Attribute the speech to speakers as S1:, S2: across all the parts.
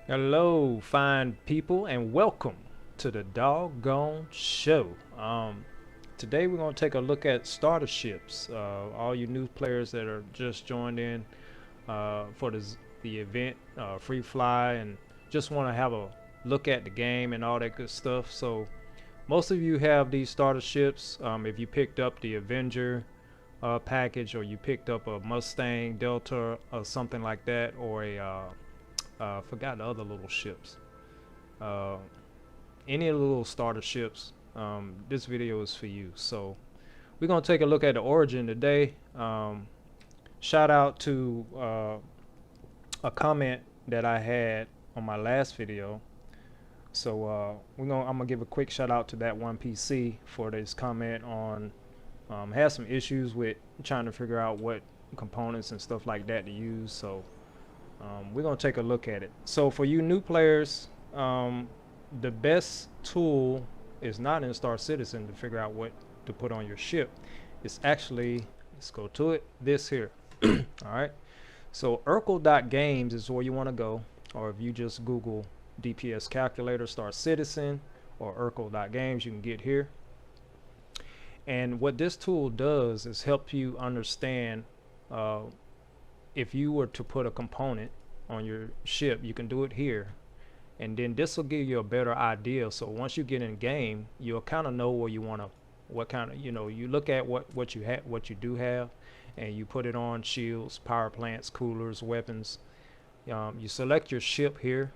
S1: Hello, fine people, and welcome to the doggone show. Today we're going to take a look at starter ships. All you new players that are just joined in for the event, free fly, and just want to have a look at the game and all that good stuff. So most of you have these starter ships. If you picked up the Avenger package, or you picked up a Mustang Delta or something like that, or forgot the other little ships. Uh, any of the little starter ships, this video is for you. So we're gonna take a look at the origin today. Shout out to a comment that I had on my last video. So I'm gonna give a quick shout out to that one PC for this comment on had some issues with trying to figure out what components and stuff like that to use. So we're going to take a look at it. So for you new players, the best tool is not in Star Citizen to figure out what to put on your ship. It's actually, let's go to it, this here. All right. So Urkel.games is where you want to go, or if you just Google DPS calculator Star Citizen or Urkel.games, you can get here. And what this tool does is help you understand if you were to put a component on your ship, you can do it here, and then this will give you a better idea. So once you get in game, you'll kind of know where you want to, what kind of, you look at what you have, what you do have, and you put it on: shields, power plants, coolers, weapons. You select your ship here,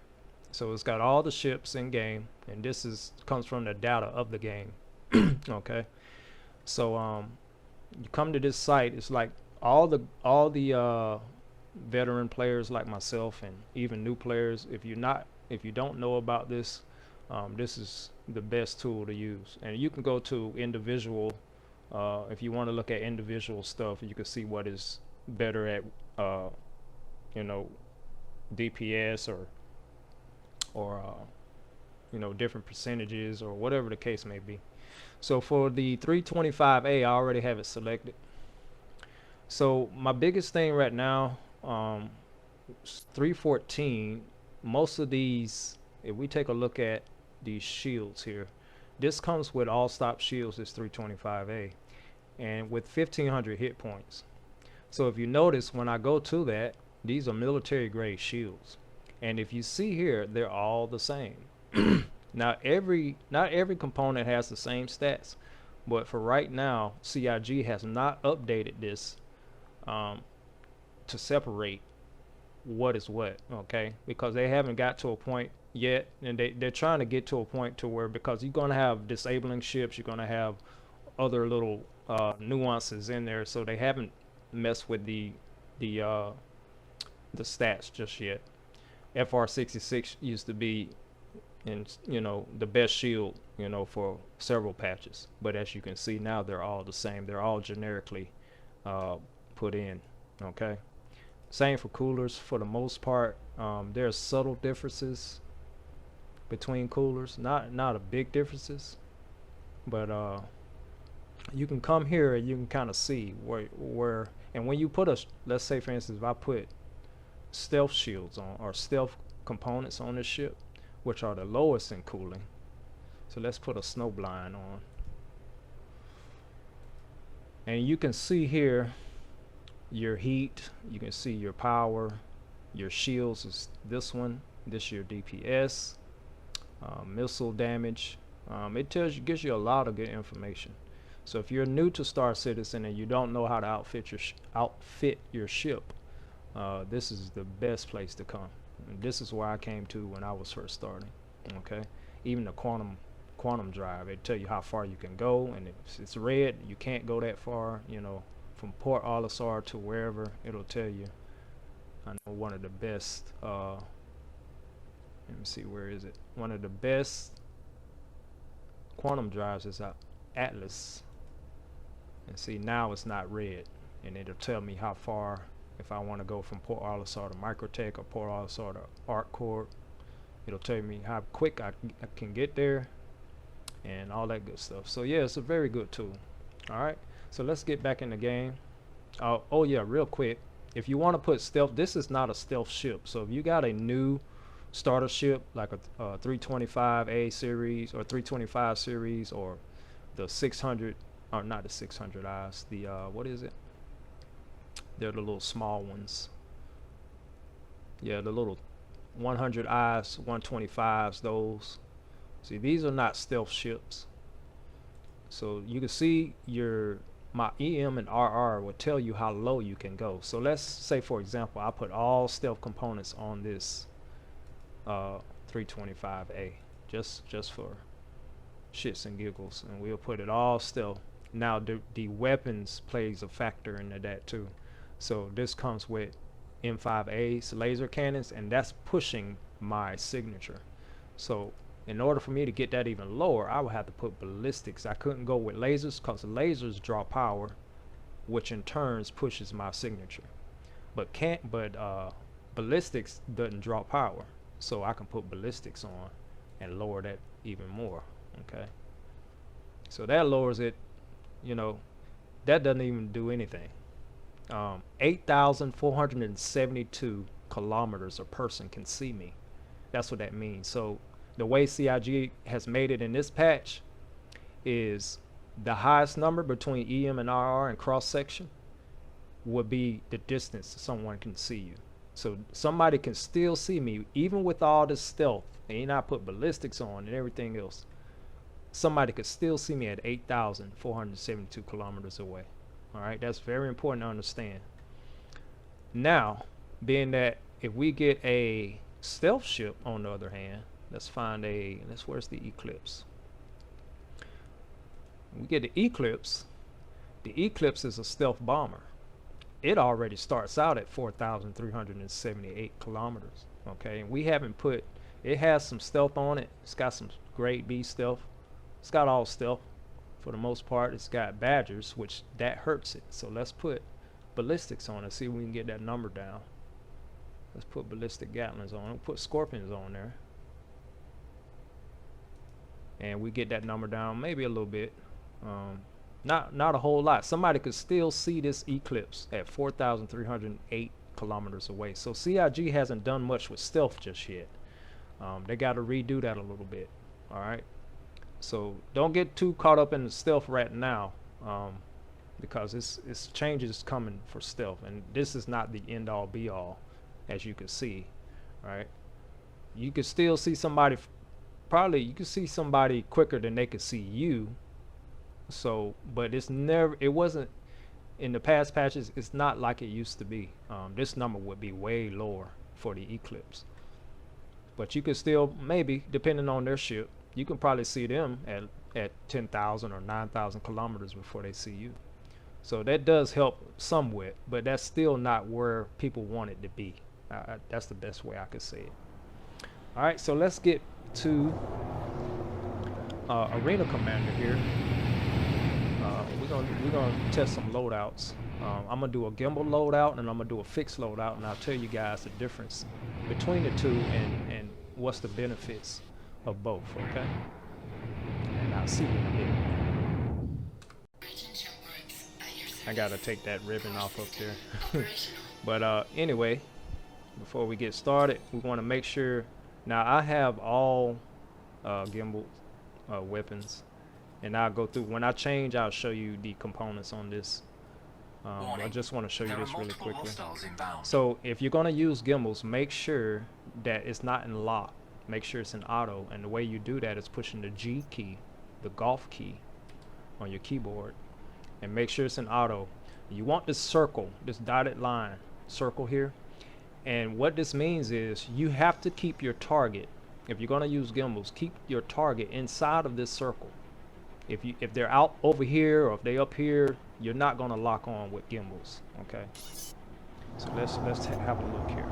S1: so it's got all the ships in game, and this comes from the data of the game. Okay, so you come to this site. It's like all the veteran players like myself, and even new players, if you don't know about this, this is the best tool to use. And you can go to individual, if you want to look at individual stuff, you can see what is better at DPS or different percentages or whatever the case may be. So for the 325A, I already have it selected. So my biggest thing right now, 314, most of these, if we take a look at these shields here, this comes with all stop shields, is 325A, and with 1500 hit points. So if you notice, when I go to that, these are military grade shields, and if you see here, they're all the same. Now not every component has the same stats, but for right now, CIG has not updated this to separate what is what, okay, because they haven't got to a point yet, and they're trying to get to a point to where, because you're going to have disabling ships, you're going to have other little nuances in there, so they haven't messed with the stats just yet. FR66 used to be in the best shield for several patches, but as you can see now, they're all the same. They're all generically put in. Okay, same for coolers for the most part. There's subtle differences between coolers, not a big differences, but you can come here and you can kind of see where and when you put let's say for instance, if I put stealth shields on, or stealth components on this ship, which are the lowest in cooling. So let's put a snowblind on, and you can see here your heat, you can see your power, your shields is this one, this your DPS, missile damage. It gives you a lot of good information. So if you're new to Star Citizen and you don't know how to outfit your ship, this is the best place to come. And this is where I came to when I was first starting. Okay, even the quantum drive, it tell you how far you can go, and if it's red, you can't go that far. From Port Olisar to wherever, it'll tell you. I know one of the best, let me see, where is it? One of the best quantum drives is Atlas. And see, now it's not red, and it'll tell me how far, if I want to go from Port Olisar to Microtech or Port Olisar to ArcCorp. It'll tell me how quick I can get there and all that good stuff. So yeah, it's a very good tool. Alright, so let's get back in the game. Oh yeah, real quick, if you want to put stealth, this is not a stealth ship. So if you got a new starter ship like a 325A series or 325 series, or the 600, or not the 600 eyes, the what is it? They're the little small ones. Yeah, the little 100 eyes, 125s, those. See, these are not stealth ships. So you can see my EM and RR will tell you how low you can go. So let's say, for example, I put all stealth components on this 325A, just for shits and giggles, and we'll put it all stealth. Now the weapons plays a factor into that too. So this comes with M5A's laser cannons, and that's pushing my signature. So in order for me to get that even lower, I would have to put ballistics. I couldn't go with lasers because lasers draw power, which in turns pushes my signature. But ballistics doesn't draw power, so I can put ballistics on and lower that even more. Okay, so that lowers it. You know, that doesn't even do anything. 8,472 kilometers a person can see me. That's what that means. So the way CIG has made it in this patch is the highest number between EM and RR and cross section would be the distance someone can see you. So somebody can still see me even with all this stealth, and I put ballistics on and everything else. Somebody could still see me at 8,472 kilometers away. All right, that's very important to understand. Now, being that if we get a stealth ship, on the other hand, where's the Eclipse? We get the Eclipse. The Eclipse is a stealth bomber. It already starts out at 4,378 kilometers. Okay, and we haven't put, it has some stealth on it. It's got some grade B stealth. It's got all stealth for the most part. It's got Badgers, which that hurts it. So let's put ballistics on it, see if we can get that number down. Let's put ballistic Gatlings on it. We'll put Scorpions on there, and we get that number down maybe a little bit. Not a whole lot. Somebody could still see this Eclipse at 4,308 kilometers away. So CIG hasn't done much with stealth just yet. They got to redo that a little bit. All right. So don't get too caught up in the stealth right now, because it's changes coming for stealth, and this is not the end all be all, as you can see. Right. You could still see somebody. Probably you could see somebody quicker than they could see you. So, but it wasn't in the past patches. It's not like it used to be. This number would be way lower for the Eclipse, but you could still, maybe depending on their ship, you can probably see them at 10,000 or 9,000 kilometers before they see you. So that does help somewhat, but that's still not where people want it to be. That's the best way I could say it. All right, so let's get to Arena Commander here. We're gonna test some loadouts. I'm gonna do a gimbal loadout, and I'm gonna do a fixed loadout, and I'll tell you guys the difference between the two and what's the benefits of both. Okay, and I'll see you in a minute. I gotta take that ribbon off up there. But anyway, before we get started, we want to make sure. Now I have all gimbal weapons, and I'll go through. When I change, I'll show you the components on this. I just want to show you this really quickly. So if you're going to use gimbals, make sure that it's not in lock. Make sure it's in auto, and the way you do that is pushing the G key, the golf key on your keyboard, and make sure it's in auto. You want this circle, this dotted line circle here, and what this means is you have to keep your target. If you're going to use gimbals, keep your target inside of this circle. If they're out over here or if they up here, you're not going to lock on with gimbals. Okay, so let's have a look here.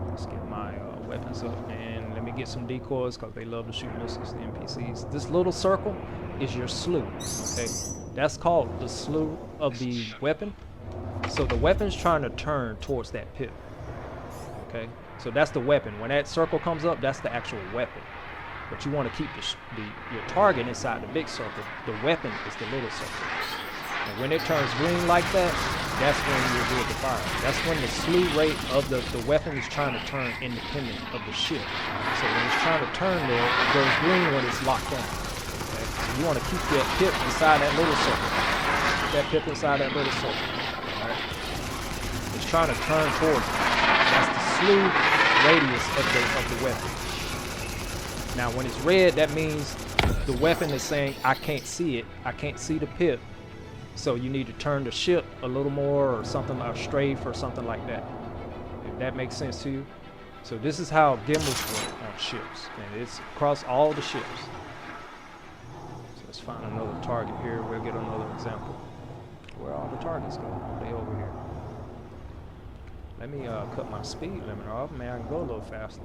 S1: Let's get my weapons up, and let me get some decoys because they love to shoot missiles, the NPCs. This little circle is your slew. Okay, that's called the slew of the weapon. So the weapon's trying to turn towards that pip. Okay, so that's the weapon. When that circle comes up, that's the actual weapon. But you want to keep your target inside the big circle. The weapon is the little circle. And when it turns green like that, that's when you're good to fire. That's when the slew rate of the weapon is trying to turn independent of the ship. So when it's trying to turn there, it goes green when it's locked on. Okay? So you want to keep that pip inside that little circle. Keep that pip inside that little circle. Alright? It's trying to turn towards it. That's the slew radius of the weapon. Now when it's red, that means the weapon is saying, I can't see it. I can't see the pip. So you need to turn the ship a little more or something, or strafe or something like that. If that makes sense to you. So this is how gimbals work on ships. And it's across all the ships. So let's find another target here. We'll get another example. Where all the targets go? They over here. Let me cut my speed limiter off. Man, I can go a little faster.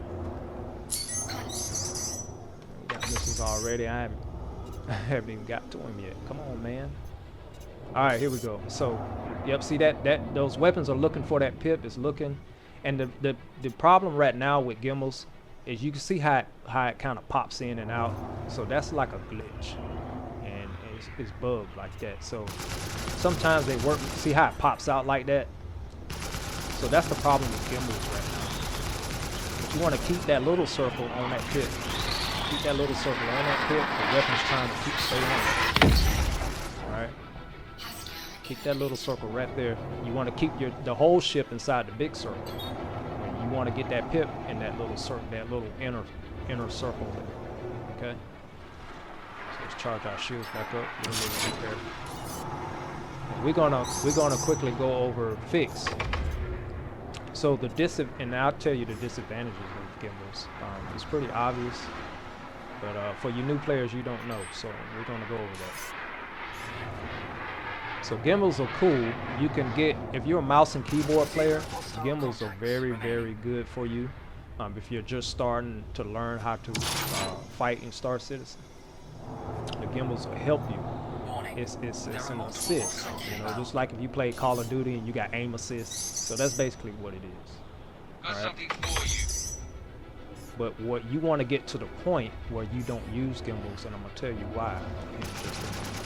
S1: We got missiles already. I haven't even got to him yet. Come on, man. All right, here we go. So, yep, see that those weapons are looking for that pip. It's looking, and the problem right now with gimbals is you can see how it kind of pops in and out. So that's like a glitch, and it's bugged like that. So sometimes they work. See how it pops out like that. So that's the problem with gimbals right now. But you want to keep that little circle on that pip. Keep that little circle on that pip. The weapon's trying to stay on. All right. Keep that little circle right there. You want to keep the whole ship inside the big circle. You want to get that pip in that little circle, that little inner circle there. Okay. So let's charge our shields back up. We're gonna quickly go over fix. So and I'll tell you the disadvantages of gimbals. It's pretty obvious, but for you new players, you don't know. So we're gonna go over that. So gimbals are cool. You can get, if you're a mouse and keyboard player, gimbals are very, very good for you. If you're just starting to learn how to fight in Star Citizen, the gimbals will help you. It's an assist, you know, just like if you play Call of Duty and you got aim assist. So that's basically what it is. All right? But what you want to get to the point where you don't use gimbals, and I'm gonna tell you why in just a moment.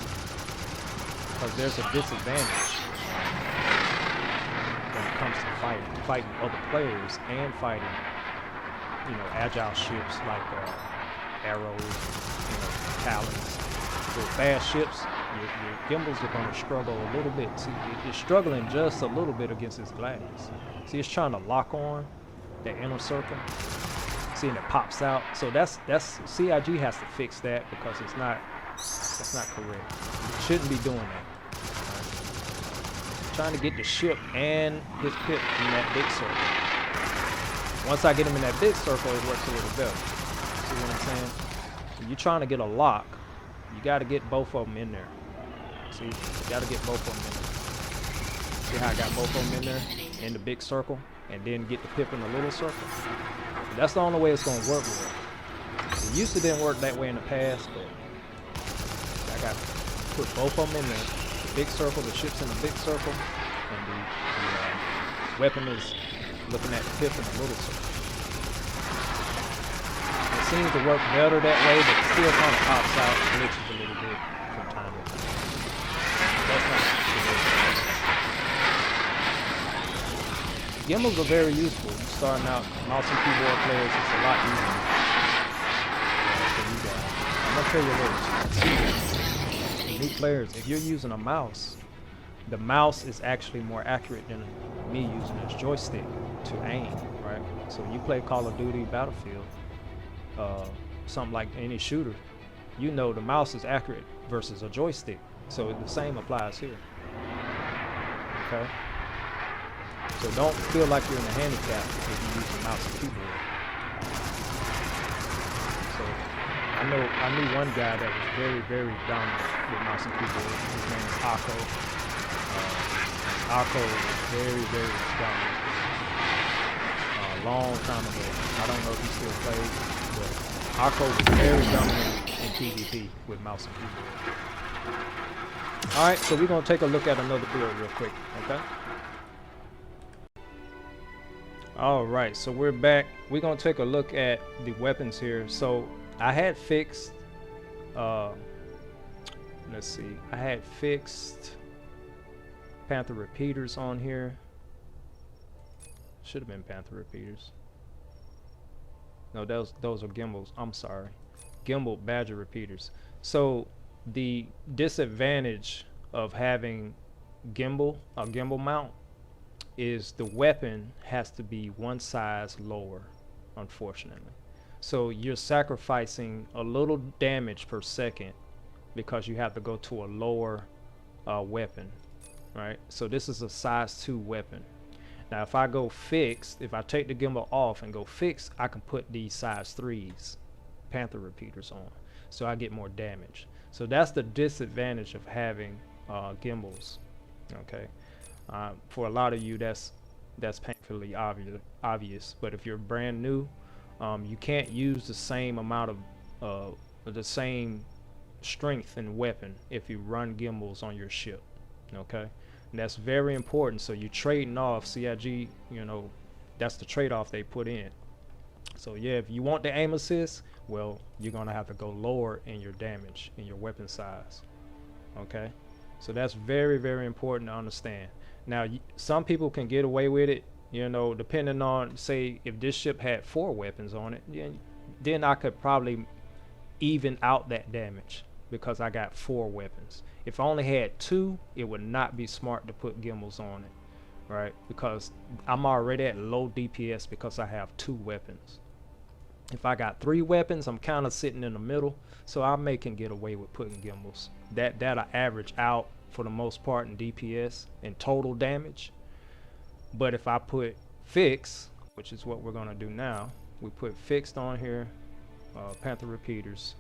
S1: Because there's a disadvantage when it comes to fighting other players and fighting, you know, agile ships like arrows, you know, talons. With fast ships, your gimbals are going to struggle a little bit. See, it's struggling just a little bit against its gliders. See, it's trying to lock on that inner circle. See, and it pops out. So that's CIG has to fix that because that's not correct. It shouldn't be doing that. Trying to get the ship and his pip in that big circle. Once I get him in that big circle, it works a little better. See what I'm saying? When you're trying to get a lock, you got to get both of them in there. See, you got to get both of them in there. See how I got both of them in there in the big circle, and then get the pip in the little circle. That's the only way it's going to work with it. It used to didn't work that way in the past, but I got to put both of them in there. Big circle, the ship's in the big circle, and the weapon is looking at the pip in the little circle. It seems to work better that way, but it still kind of pops out and glitches a little bit from time to time. That's not the way. Gimbals are very useful. Starting out, mouse and keyboard players, it's a lot easier for you guys. I'm gonna tell you a little secret. New players, if you're using a mouse, the mouse is actually more accurate than me using this joystick to aim, right? So when you play Call of Duty, Battlefield, something like any shooter, you know the mouse is accurate versus a joystick. So the same applies here. Okay? So don't feel like you're in a handicap if you use a mouse and keyboard. So I knew one guy that was very, very dominant with mouse and keyboard. His name is Akko. Akko was very, very dominant. A long time ago. I don't know if he still plays, but Akko was very dominant in PvP with mouse and keyboard. Alright, so we're going to take a look at another build real quick, okay? Alright, so we're back. We're going to take a look at the weapons here. So I had fixed, let's see, I had fixed Panther repeaters on here. Should have been Panther repeaters. No, those are gimbals. I'm sorry. Gimbal Badger repeaters. So the disadvantage of having a gimbal mount, is the weapon has to be one size lower, unfortunately. So you're sacrificing a little damage per second because you have to go to a lower weapon, right? So this is a size 2 weapon. Now if I go fixed, if I take the gimbal off and go fixed, I can put these size 3s Panther repeaters on, so I get more damage. So that's the disadvantage of having gimbals. Okay, for a lot of you that's painfully obvious, but if you're brand new, you can't use the same amount of the same strength and weapon if you run gimbals on your ship. Okay, and that's very important. So you're trading off CIG, you know, that's the trade-off they put in. So yeah, if you want the aim assist, well, you're gonna have to go lower in your damage, in your weapon size. Okay, so that's very, very important to understand. Now some people can get away with it, you know, depending on, say if this ship had 4 weapons on it, yeah, then I could probably even out that damage because I got 4 weapons. If I only had 2, it would not be smart to put gimbals on it, right? Because I'm already at low DPS because I have 2 weapons. If I got 3 weapons, I'm kind of sitting in the middle, so I can get away with putting gimbals. That'll average out for the most part in DPS and total damage. But if I put fixed, which is what we're gonna do now, we put fixed on here, Panther repeaters.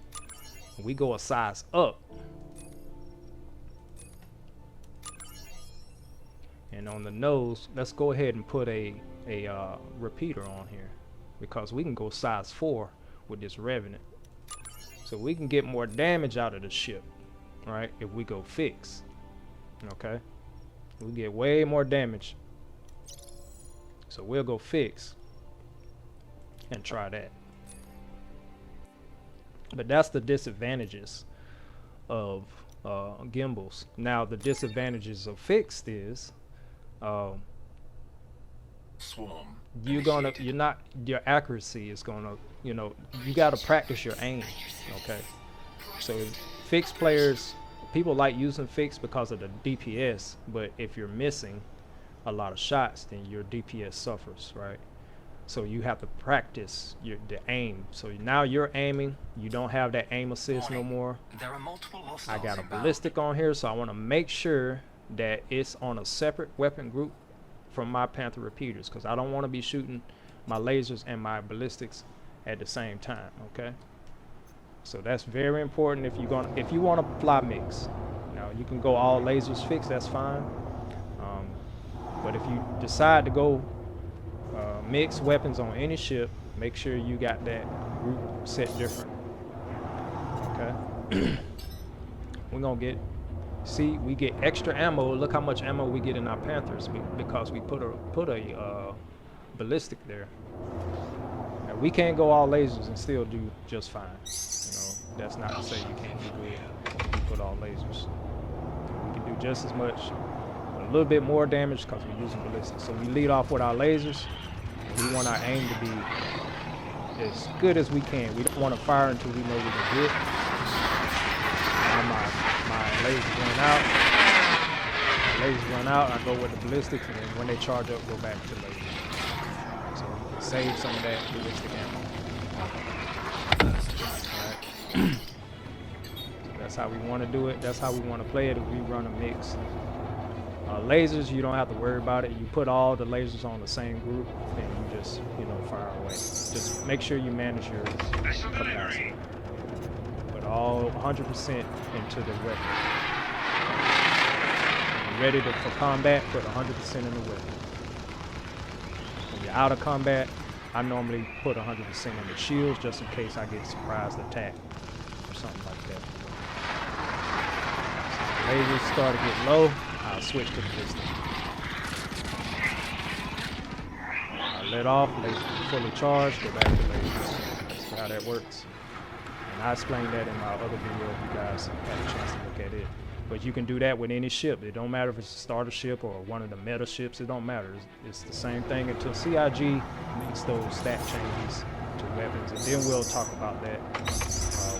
S1: We go a size up, and on the nose, let's go ahead and put a repeater on here, because we can go size 4 with this Revenant, so we can get more damage out of the ship, right? If we go fix, okay, we get way more damage. So we'll go fix and try that. But that's the disadvantages of gimbals. Now the disadvantages of fixed is your accuracy is gonna, you know, you gotta practice your aim. Okay, so fixed players, people like using fixed because of the DPS, but if you're missing a lot of shots, then your DPS suffers, right? So you have to practice the aim. So now you're aiming, you don't have that aim assist no more.
S2: There are multiple
S1: I got a ballistic on here, so I want to make sure that it's on a separate weapon group from my Panther repeaters, because I don't want to be shooting my lasers and my ballistics at the same time. Okay, so that's very important if you want to fly mix. Now you can go all lasers fixed, that's fine. But if you decide to go mix weapons on any ship, make sure you got that group set different. Okay. We're gonna we get extra ammo. Look how much ammo we get in our Panthers because we put a ballistic there. Now, we can't go all lasers and still do just fine. You know, that's not to say you can't do good if you put all lasers. We can do just as much, a little bit more damage because we're using ballistics. So we lead off with our lasers. We want our aim to be as good as we can. We don't want to fire until we know we can hit. Now my lasers run out. My lasers run out. I go with the ballistics, and then when they charge up, go back to lasers. So we can save some of that ballistic ammo. Alright. So that's how we want to do it. That's how we want to play it if we run a mix. Lasers, you don't have to worry about it. You put all the lasers on the same group, and you just, you know, fire away. Just make sure you manage your capacity. Put all 100% into the weapon. When you're ready for combat, put 100% in the weapon. When you're out of combat, I normally put 100% in the shields just in case I get surprised attack or something like that. So the lasers start to get low. I'll switch to the ballistic. I let off, laser fully charged, go back to lasers. That's how that works. And I explained that in my other video if you guys had a chance to look at it. But you can do that with any ship. It don't matter if it's a starter ship or one of the meta ships. It don't matter. It's the same thing until CIG makes those stat changes to weapons, and then we'll talk about that.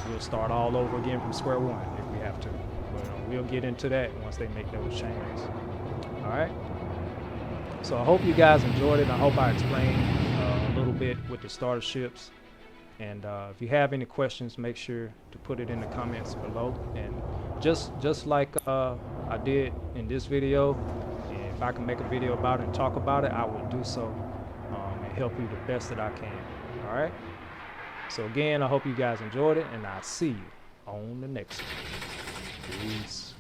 S1: We'll start all over again from square one if we have to. But we'll get into that once they make those changes. All right. So I hope you guys enjoyed it. I hope I explained a little bit with the starter ships. And if you have any questions, make sure to put it in the comments below. And just like I did in this video, and if I can make a video about it and talk about it, I will do so and help you the best that I can. All right. So again, I hope you guys enjoyed it, and I'll see you on the next one. Peace.